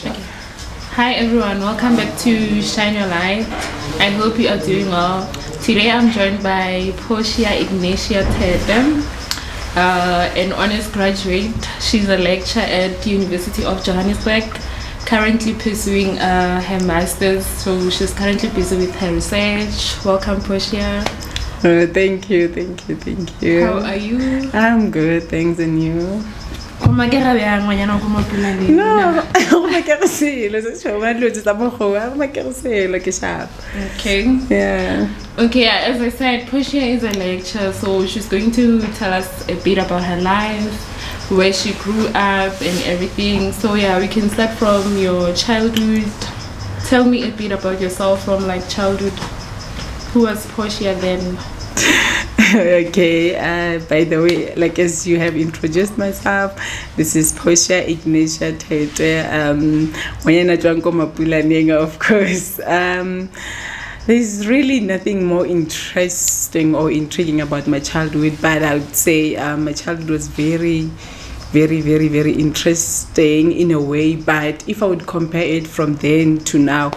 Okay. Hi everyone, welcome back to Shine Your Light. I hope you are doing well. Today I'm joined by Portia Kamogelo, an honors graduate. She's a lecturer at the University of Johannesburg, currently pursuing her master's. So she's currently busy with her research. Welcome, Portia. Thank you. How are you? I'm good, thanks, and you? No, my God, okay. Yeah. Okay, as I said, Portia is a lecturer, so she's going to tell us a bit about her life, where she grew up and everything. So yeah, we can start from your childhood. Tell me a bit about yourself from like childhood. Who was Portia then? Okay, by the way, like as you have introduced myself, this is Portia Kamogelo, of course. There's really nothing more interesting or intriguing about my childhood, but I would say my childhood was very interesting in a way. But if I would compare it from then to now,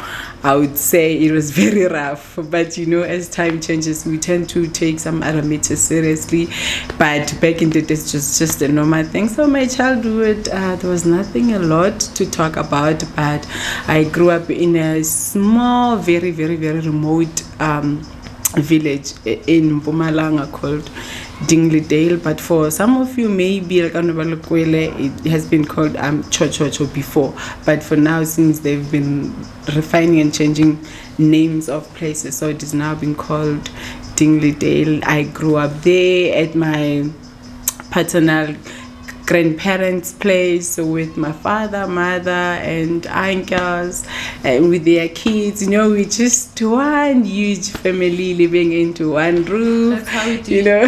I would say it was very rough. But you know, as time changes, we tend to take some other matters seriously. But back in the days, just a normal thing. So my childhood, there was nothing a lot to talk about. But I grew up in a small, very remote village in Mpumalanga called Dingley, but for some of you maybe like it has been called Chochocho before, but for now, since they've been refining and changing names of places, so it is now been called Dingley. I grew up there at my paternal grandparents' place with my father, mother, and uncles, and with their kids. You know, we just one huge family living into one roof. That's how we do. You know,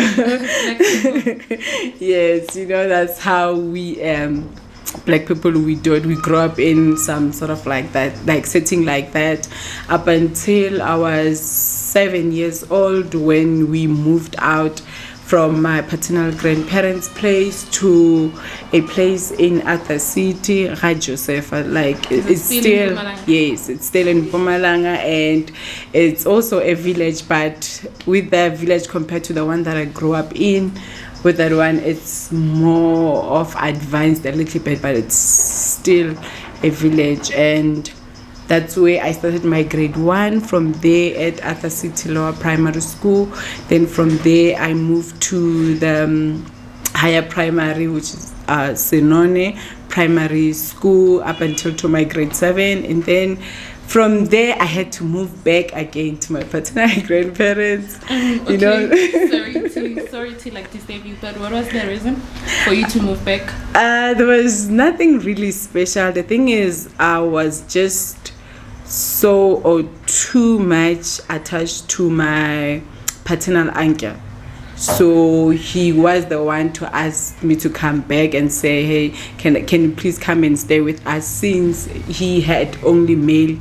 yes, you know, that's how we black people we grew up in some sort of like that, like setting like that, up until I was 7 years old when we moved out from my paternal grandparents' place to a place in Arthur City, Josepha. Like it's still yes, it's still in Mpumalanga, and it's also a village. But with the village compared to the one that I grew up in, with that one, it's more of advanced a little bit, but it's still a village. And that's where I started my grade 1. From there at Arthur City Lower Primary School. Then from there I moved to the higher primary, which is Senone Primary School, up until to my grade 7. And then from there I had to move back again to my paternal grandparents. Okay. You know. sorry to like disturb you, but what was the reason for you to move back? There was nothing really special. The thing is, I was just so or too much attached to my paternal uncle. So he was the one to ask me to come back and say, hey, can you please come and stay with us, since he had only male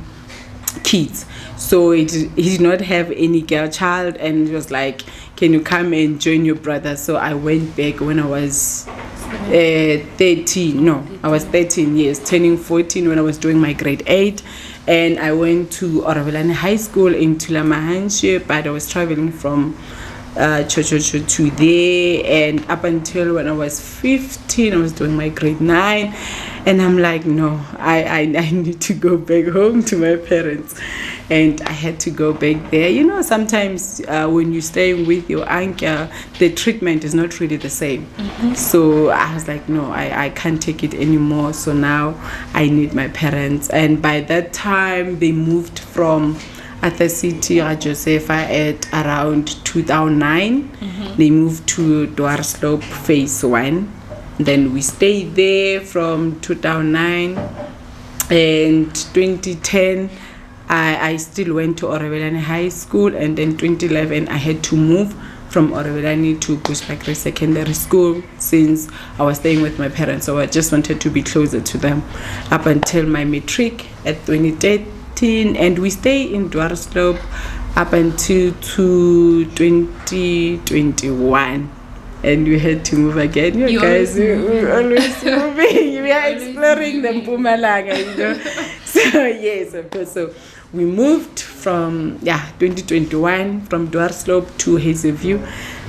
kids. So he did not have any girl child, and it was like, can you come and join your brother? So I went back when I was 13. No, I was 13 years, turning 14 when I was doing my grade 8. And I went to Oravelane High School in Tulamahanshe, but I was traveling from Chochocho to there, and up until when I was 15 I was doing my grade 9, and I'm like, no, I need to go back home to my parents. And I had to go back there. You know, sometimes when you're staying with your uncle, the treatment is not really the same. So I was like, no, I can't take it anymore. So now I need my parents. And by that time they moved from Arthur City, Josepha, at around 2009. They moved to Dwarsloop phase 1. Then we stayed there from 2009, and 2010 I still went to Oravelane High School, and then 2011 I had to move from Oravelane to Bushbuckridge Secondary School, since I was staying with my parents, so I just wanted to be closer to them, up until my matric at 2013. And we stay in Dwarsloop up until to 2021. and we had to move again. You guys, we're always moving. We are exploring the Mpumalanga, you know. So yes, of course. So we moved from 2021 from Dwarsloop to Hazelview.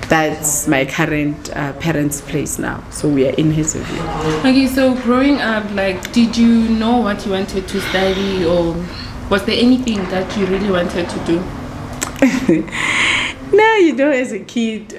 That's my current parents' place now. So we are in Hazelview. Okay, so growing up, like, did you know what you wanted to study, or was there anything that you really wanted to do? No, you know, as a kid,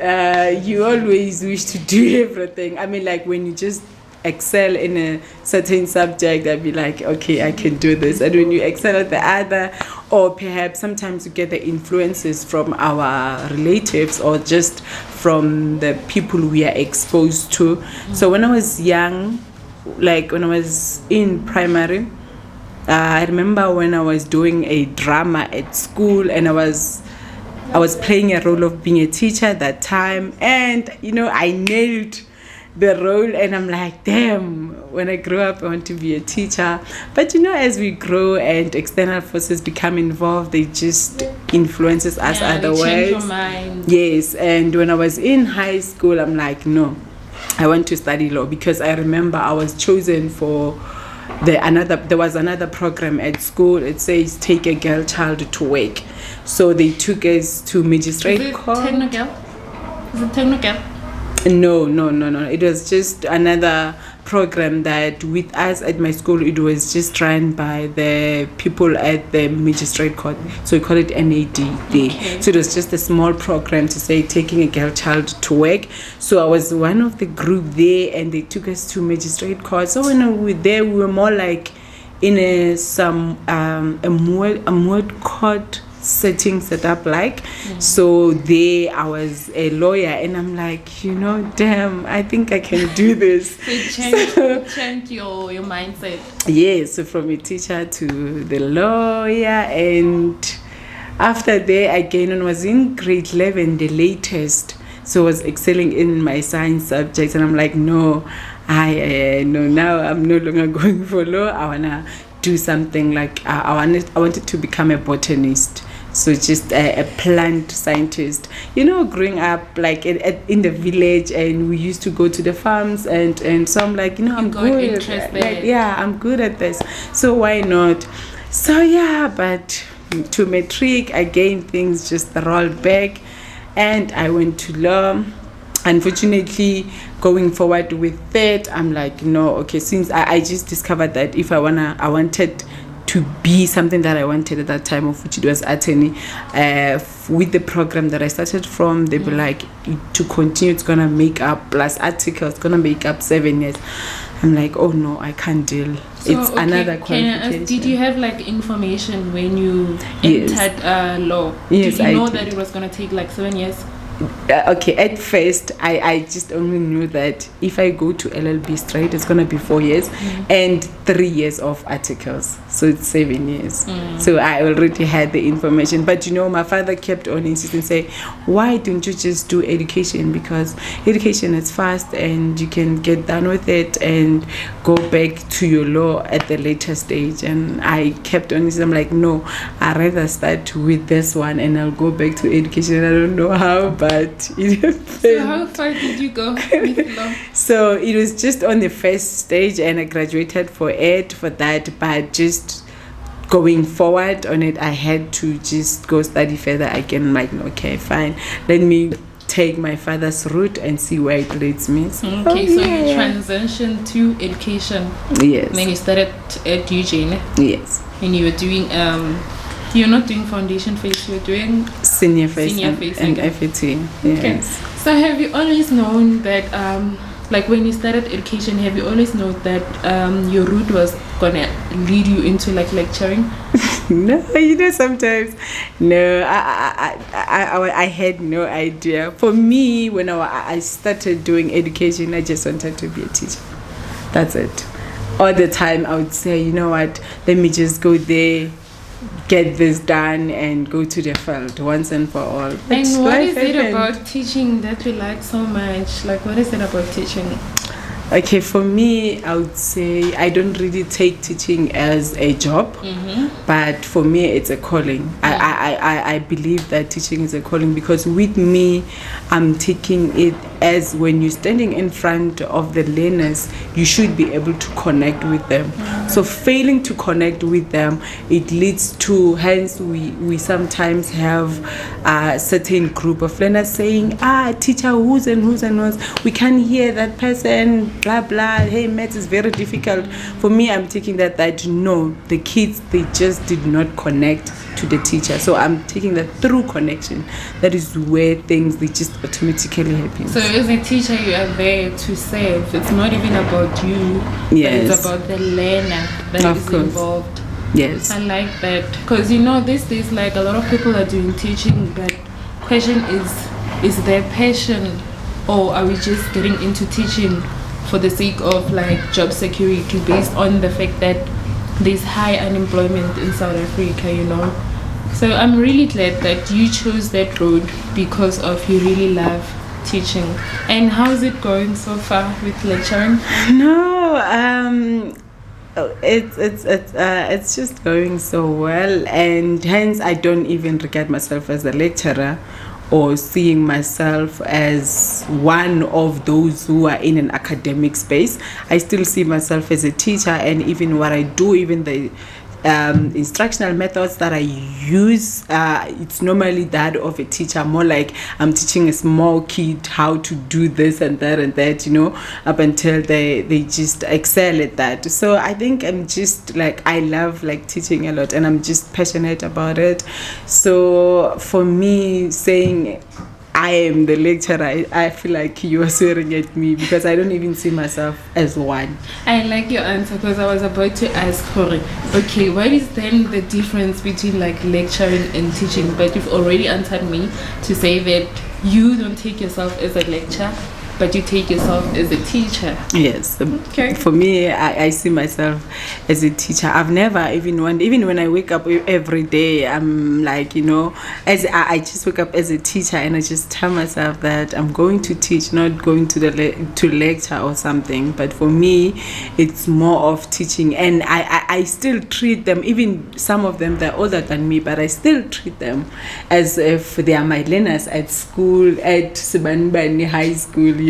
you always wish to do everything. I mean, like when you just excel in a certain subject, I'd be like, okay, I can do this. And when you excel at the other, or perhaps sometimes you get the influences from our relatives or just from the people we are exposed to. So when I was young, like when I was in primary, I remember when I was doing a drama at school, and I was playing a role of being a teacher at that time, and you know, I nailed the role, and I'm like, damn, when I grow up I want to be a teacher. But you know, as we grow and external forces become involved, they just influences us otherwise. Change your mind. Yes. And when I was in high school, I'm like, no, I want to study law, because I remember I was chosen for there was another program at school. It says take a girl child to work. So they took us to magistrate court. Is it technical? No. It was just another program that with us at my school, it was just run by the people at the magistrate court. So we call it NAD. Okay. So it was just a small program to say taking a girl child to work. So I was one of the group there, and they took us to magistrate court. So when we were there, we were more like in a moot court setting set up, like so there I was a lawyer, and I'm like, you know, damn, I think I can do this. So it changed your mindset. Yes, so from a teacher to the lawyer. And after that, again, when I was in grade 11, the latest, so I was excelling in my science subjects, and I'm like, no, now I'm no longer going for law. I wanna do something like I wanted to become a botanist. So just a plant scientist. You know, growing up like in the village, and we used to go to the farms, and so I'm like, you know, I'm good. I'm good at this. So why not? So yeah, but to matric again, things just rolled back, and I went to law. Unfortunately, going forward with that, I'm like, no, okay, since I just discovered that if I wanted to be something that I wanted at that time, of which it was attorney, with the program that I started from, they were like, to continue, it's gonna make up, plus articles, it's gonna make up 7 years. I'm like, oh no, I can't deal. So, it's another qualification. Did you have like information when you entered law? Yes, did you know that it was gonna take like 7 years? Okay, at first I just only knew that if I go to LLB straight, it's gonna be 4 years and 3 years of articles, so it's 7 years. So I already had the information, but you know, my father kept on insisting, say, why don't you just do education, because education is fast and you can get done with it and go back to your law at the later stage. And I kept on insisting, I'm like, no, I'd rather start with this one and I'll go back to education. I don't know how, but it happened. So how far did you go with law? So it was just on the first stage, and I graduated for that, but just going forward on it, I had to just go study further again. I'm like, okay, fine, let me take my father's route and see where it leads me. So you transitioned to education. Yes. Then you started at Eugene. Yes. And you were doing you're not doing foundation phase, you're doing senior phase and FET. Yes. Okay. So have you always known that like when you started education, have you always known that your route was gonna lead you into like lecturing? No, you know, sometimes no, I had no idea. For me, when I started doing education, I just wanted to be a teacher. That's it. All the time I would say, you know what, let me just go there, get this done, and go to the field once and for all. But and what is it about teaching that you like so much? Like, what is it about teaching? Okay, for me, I would say I don't really take teaching as a job, but for me, it's a calling. I believe that teaching is a calling, because with me, I'm taking it as when you're standing in front of the learners, you should be able to connect with them. So failing to connect with them, it leads to, hence we sometimes have a certain group of learners saying, teacher, who's and who's, we can't hear that person, blah blah, hey, maths is very difficult. For me, I'm taking that no, the kids, they just did not connect to the teacher. So I'm taking that through connection. That is where things, they just automatically happen. So as a teacher, you are there to serve. It's not even about you. Yes. But it's about the learner that is involved. Yes. I like that. Because these days, like, a lot of people are doing teaching, but question is there passion, or are we just getting into teaching for the sake of like job security, based on the fact that there's high unemployment in South Africa, So I'm really glad that you chose that road because of you really love teaching. And how's it going so far with lecturing? No, it's just going so well, and hence I don't even regard myself as a lecturer or seeing myself as one of those who are in an academic space. I still see myself as a teacher, and even what I do, even the instructional methods that I use, it's normally that of a teacher, more like I'm teaching a small kid how to do this and that and that, up until they just excel at that. So I think I'm just like, I love like teaching a lot, and I'm just passionate about it. So for me, saying I am the lecturer, I feel like you are swearing at me, because I don't even see myself as one. I like your answer, because I was about to ask for it. Okay, what is then the difference between like lecturing and teaching? But you've already answered me to say that you don't take yourself as a lecturer, but you take yourself as a teacher. Yes. Okay. For me, I see myself as a teacher. I've never even when I wake up every day, I'm like, as I just wake up as a teacher, and I just tell myself that I'm going to teach, not going to lecture or something. But for me, it's more of teaching, and I still treat them, even some of them, they're older than me, but I still treat them as if they are my learners at school, at Sibanibani High School,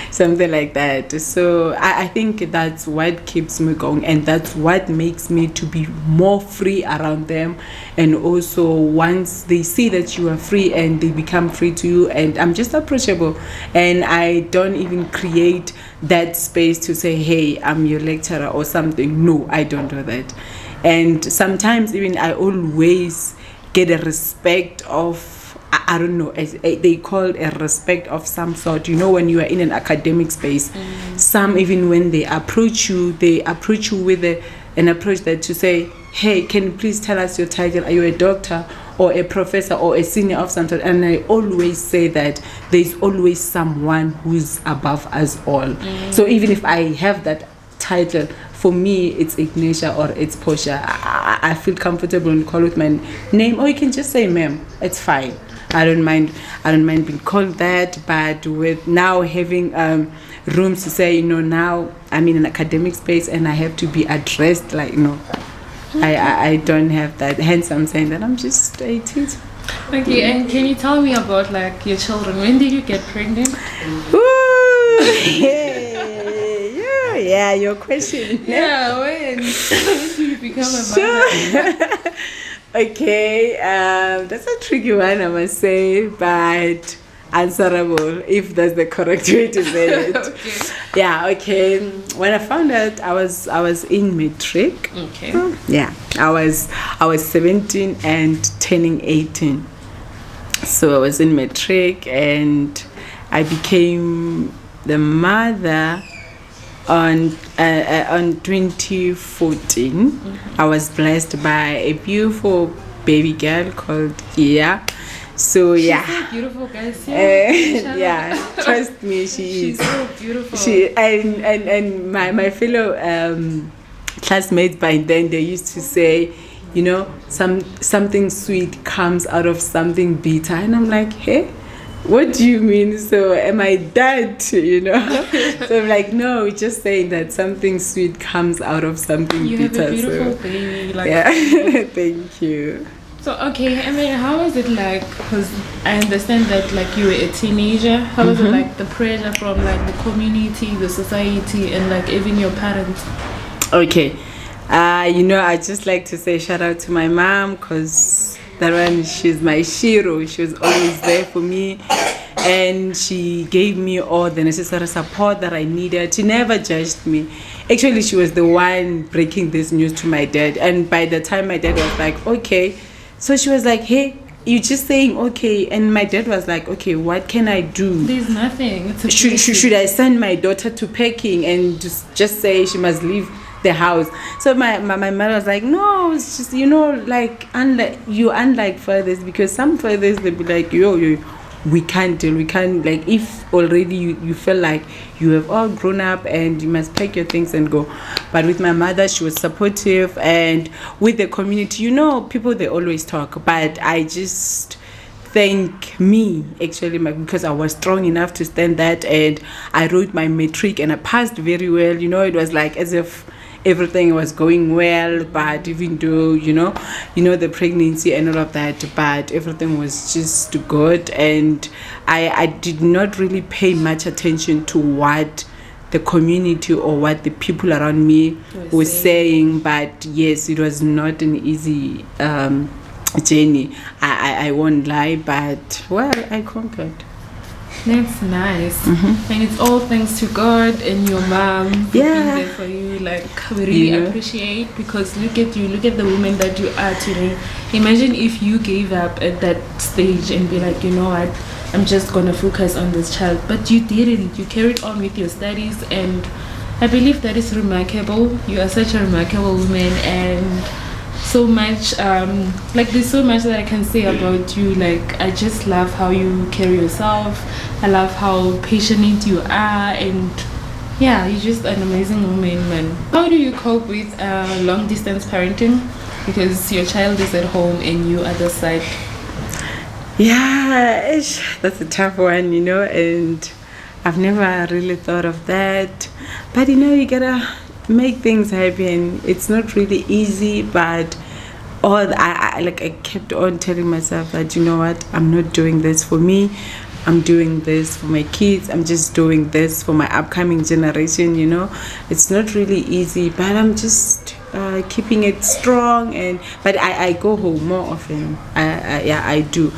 something like that. So I think that's what keeps me going, and that's what makes me to be more free around them. And also, once they see that you are free, and they become free to you, and I'm just approachable, and I don't even create that space to say, hey, I'm your lecturer or something. No, I don't do that. And sometimes even I always get a respect of, I don't know, they call a respect of some sort. When you are in an academic space, some, even when they approach you with an approach that to say, hey, can you please tell us your title? Are you a doctor or a professor or a senior of some sort? And I always say that there's always someone who's above us all. So even if I have that title, for me, it's Ignatia or it's Portia. I feel comfortable and call with my name, or you can just say ma'am. It's fine. I don't mind being called that. But with now having rooms to say, now I'm in an academic space and I have to be addressed like, I don't have that. Hence, I'm saying that I'm just a teacher. Okay, and can you tell me about like your children? When did you get pregnant? Yeah, your question. Yeah, when did you become a mother? Okay, that's a tricky one, I must say, but answerable, if that's the correct way to say it. Okay. Yeah, okay. When I found out, I was in matric. Okay. Yeah, I was 17 and turning 18. So I was in matric, and I became the mother on 2014. I was blessed by a beautiful baby girl called Gia. So She's so beautiful, guys. yeah, trust me, she's so beautiful. And my fellow classmates by then, they used to say, something sweet comes out of something bitter, and I'm like, hey, what do you mean? So am I that? So I'm like, no, we're just saying that something sweet comes out of something you bitter. You have a beautiful baby. Yeah, thank you. So okay, I mean, how was it like? Because I understand that like you were a teenager. How was it like the pressure from like the community, the society, and like even your parents? Okay, I just like to say shout out to my mom, because that one, she's my shiro. She was always there for me, and she gave me all the necessary support that I needed. She never judged me. Actually, she was the one breaking this news to my dad, and by the time my dad was like, okay, so she was like, hey, you just saying okay, and my dad was like, okay, what can I do? There's nothing. It's a Should I send my daughter to packing and just say she must leave the house? So my mother was like, no, it's just, like, unlike fathers, because some fathers, they'll be like, yo, we can't, like, if already you feel like you have all grown up and you must pack your things and go. But with my mother, she was supportive, and with the community, people, they always talk, but I just thank me actually, because I was strong enough to stand that, and I wrote my matric and I passed very well. It was like as if everything was going well, but even though the pregnancy and all of that, but everything was just good, and I did not really pay much attention to what the community or what the people around me were saying. But yes, it was not an easy journey, I won't lie, but well, I conquered. That's nice. And it's all thanks to God and your mom for being there for you. Like, we really appreciate, because look at you, look at the woman that you are today. Imagine if you gave up at that stage and be like, you know what, I'm just gonna focus on this child. But you didn't. You carried on with your studies, and I believe that is remarkable. You are such a remarkable woman, and so much like there's so much that I can say about you. Like, I just love how you carry yourself. I love how passionate you are, and yeah, you're just an amazing woman, man. How do you cope with long distance parenting, because your child is at home and you at the side? Yeah, that's a tough one, and I've never really thought of that, but you gotta make things happen. It's not really easy, but I kept on telling myself that, you know what, I'm not doing this for me, I'm doing this for my kids, I'm just doing this for my upcoming generation. It's not really easy, but I'm just keeping it strong. But I go home more often. I do.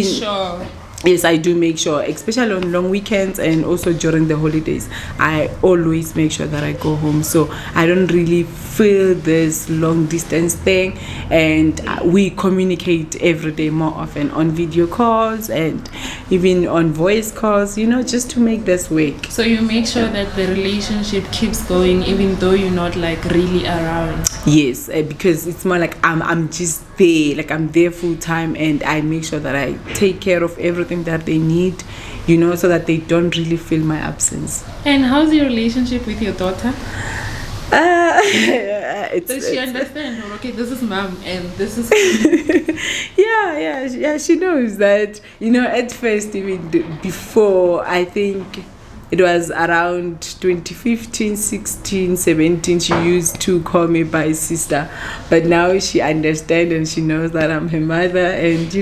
Sure. Yes, I do make sure, especially on long weekends and also during the holidays. I always make sure that I go home, so I don't really feel this long distance thing. And we communicate every day more often on video calls and even on voice calls, just to make this work. So you make sure that the relationship keeps going even though you're not like really around. Yes, because it's more like I'm just there, like I'm there full time, and I make sure that I take care of everything that they need, so that they don't really feel my absence. And how's your relationship with your daughter? Does she understand? Okay, this is mom and this is yeah, she knows that. At first, even before, I think it was around 2015, 16, 17, she used to call me by sister, but now she understands and she knows that I'm her mother, and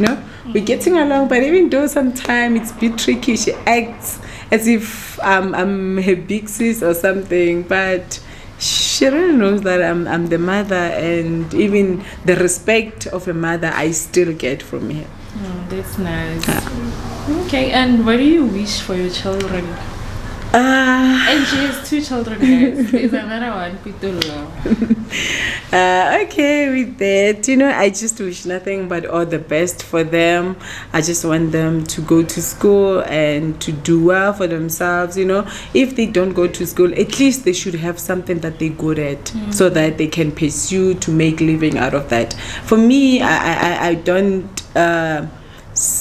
we're getting along. But even though sometimes it's a bit tricky, she acts as if I'm her big sis or something, but she really knows that I'm the mother, and even the respect of a mother I still get from her. Oh, that's nice. Okay, and what do you wish for your children? And she has 2 children, guys. There's another one, Pitullo. Okay, with that, I just wish nothing but all the best for them. I just want them to go to school and to do well for themselves. If they don't go to school, at least they should have something that they're good at, so that they can pursue to make living out of that. For me, I don't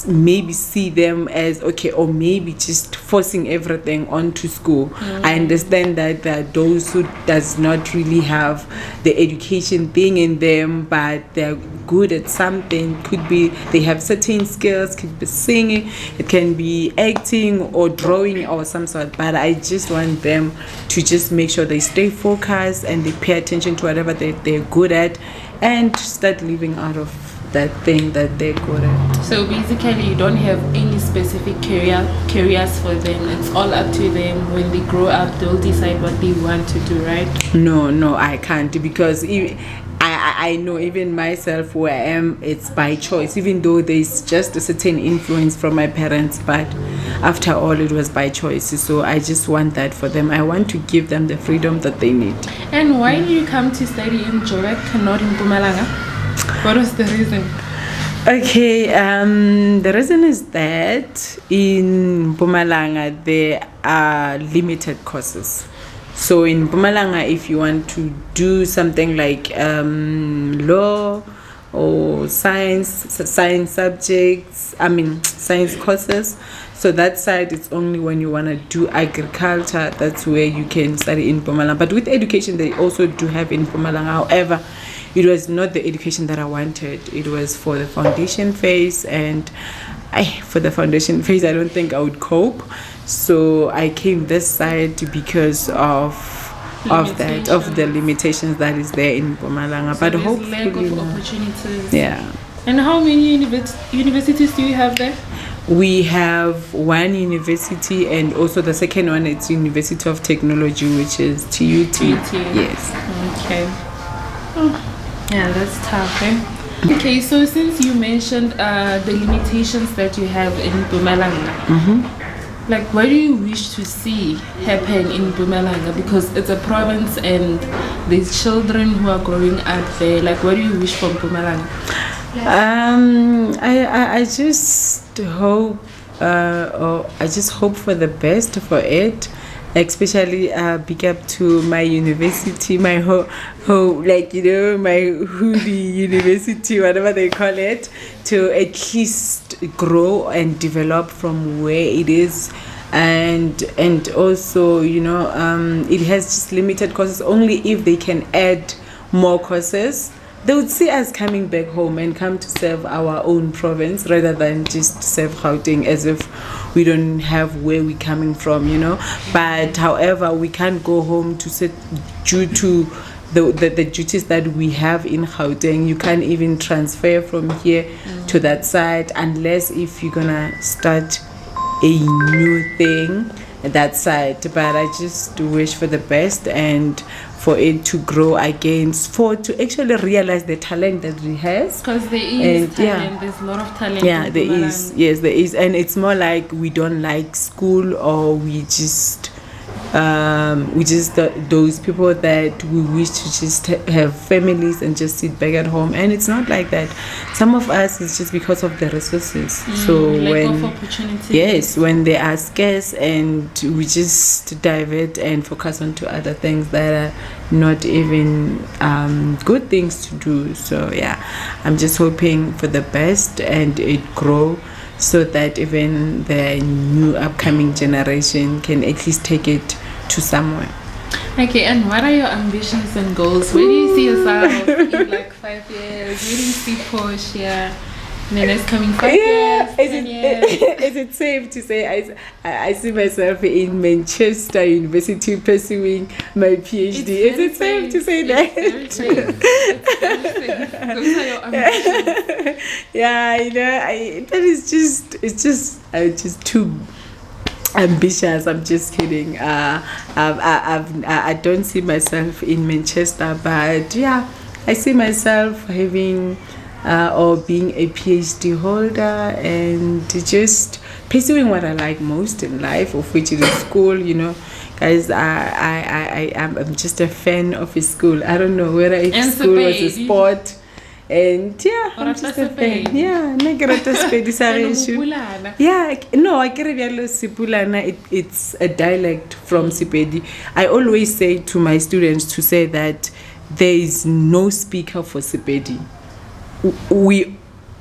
maybe see them as okay, or maybe just forcing everything onto school. I understand that there are those who does not really have the education thing in them, but they're good at something. Could be they have certain skills, could be singing, it can be acting or drawing or some sort, but I just want them to just make sure they stay focused and they pay attention to whatever they're good at, and start living out of that thing that they're good at. So basically, you don't have any specific careers for them. It's all up to them. When they grow up, they'll decide what they want to do, right? No, I can't, because I know even myself where I am, it's by choice, even though there's just a certain influence from my parents, but after all, it was by choice. So I just want that for them. I want to give them the freedom that they need. And why did you come to study in Joburg, not in Mpumalanga? What was the reason? Okay, the reason is that in Mpumalanga there are limited courses. So in Mpumalanga, if you want to do something like law or science subjects, science courses, so that side, it's only when you want to do agriculture, that's where you can study in Mpumalanga. But with education, they also do have in Mpumalanga. However, it was not the education that I wanted. It was for the foundation phase, and for the foundation phase, I don't think I would cope. So I came this side because of the limitations that is there in Mpumalanga. So but there's hopefully, lack of opportunities. Yeah. And how many universities do you have there? We have one university, and also the second one, it's University of Technology, which is TUT. Yes. Okay. Oh, yeah, that's tough, eh? Okay, so since you mentioned the limitations that you have in Mpumalanga, like, what do you wish to see happen in Mpumalanga? Because it's a province and there's children who are growing up there. Like, what do you wish for Mpumalanga? I just hope, for the best for it. Especially big up to my university, my my hoodie university, whatever they call it, to at least grow and develop from where it is. And also, it has just limited courses. Only if they can add more courses, they would see us coming back home and come to serve our own province rather than just serve Gauteng, as if we don't have where we're coming from, But however, we can't go home to sit due to the duties that we have in Gauteng. You can't even transfer from here to that side unless if you're gonna start a new thing at that side. But I just wish for the best and for it to grow again, to actually realize the talent that it has. Because there is talent, there's a lot of talent. Yeah, there is. Yes, there is. And it's more like we don't like school, or we just those people that we wish to just have families and just sit back at home. And it's not like that. Some of us, it's just because of the resources. So when they are scarce, and we just divert and focus on to other things that are not even good things to do. So yeah, I'm just hoping for the best and it grow, so that even the new upcoming generation can at least take it to somewhere. Okay, and what are your ambitions and goals? Where do you see yourself in like 5 years? Where do you see Portia in the next coming 5 years? 10 years? Is it safe to say I see myself in Manchester University pursuing my PhD? Is it safe to say that? It's very safe. Those are your ambitions. Yeah, but it's just too ambitious. I'm just kidding. I don't see myself in Manchester, but yeah, I see myself having or being a PhD holder and just pursuing what I like most in life, of which is school. Guys, I'm just a fan of a school. I don't know whether it's school was a sport. And yeah, I'm just a fan. Yeah, I it's a dialect from Sepedi. I always say to my students to say that there is no speaker for Sepedi. We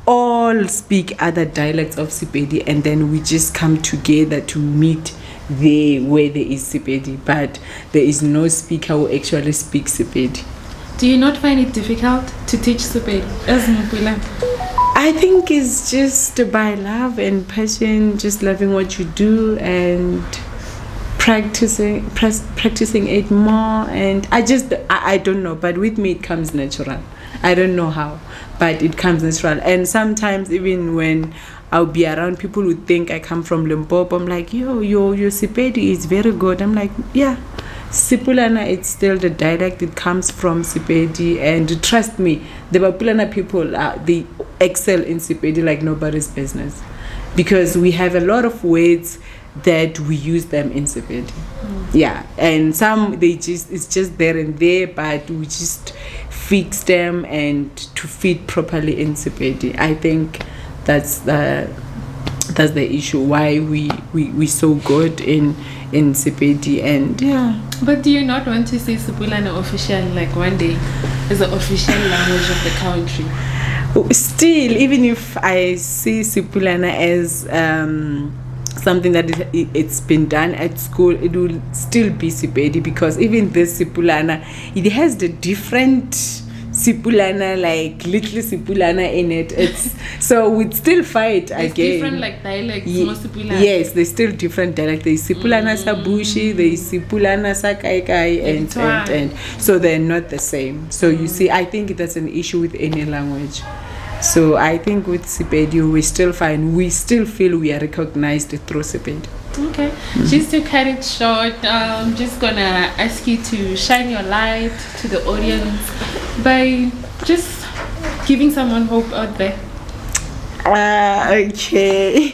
all speak other dialects of Sepedi, and then we just come together to meet where there is Sepedi, but there is no speaker who actually speaks Sepedi. Do you not find it difficult to teach Sepedi as Mpumalanga? I think it's just by love and passion, just loving what you do and practicing it more. And I don't know, but with me it comes natural. I don't know how, but it comes natural. And sometimes even when I'll be around people who think I come from Limpopo, I'm like, your Sepedi is very good. I'm like, yeah, Sipulana, it's still the dialect. It comes from Sepedi, and trust me, the Bapulana people, they excel in Sepedi like nobody's business, because we have a lot of words that we use them in Sepedi. Yeah, and some it's just there and there, but we just fix them and to fit properly in Sepedi. I think that's the issue why we so good in Sepedi. And yeah. But do you not want to say Sepulana official, like one day, as the official language of the country? Still, even if I see Sepulana as something that it's been done at school, it will still be Sepedi, because even this Sepulana, it has the different Sepulana, like little Sepulana in it. It's so we'd still fight There's again. Different like dialects, more Sepulana. Yes, there's still different dialects. There's Sepulana Sabushi, there's Sepulana Sakaikai, and so they're not the same. So you see, I think that's an issue with any language. So I think with Sepedi, we still find, we still feel we are recognized through Sepedi. Okay. Just to cut it short, I'm just gonna ask you to shine your light to the audience by just giving someone hope out there. Okay.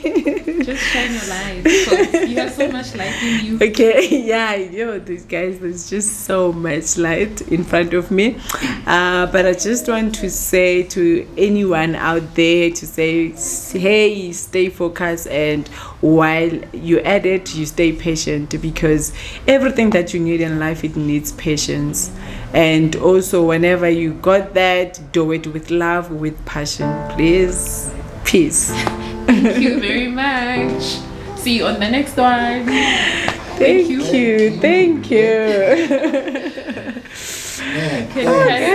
Just shine your light, because you have so much light in you. Okay, yeah, these guys, there's just so much light in front of me. But I just want to say to anyone out there to say, hey, stay focused, and while you're at it, you stay patient, because everything that you need in life, it needs patience. And also, whenever you got that, do it with love, with passion, please. Peace. Thank you very much. See you on the next one. Thank you. Okay.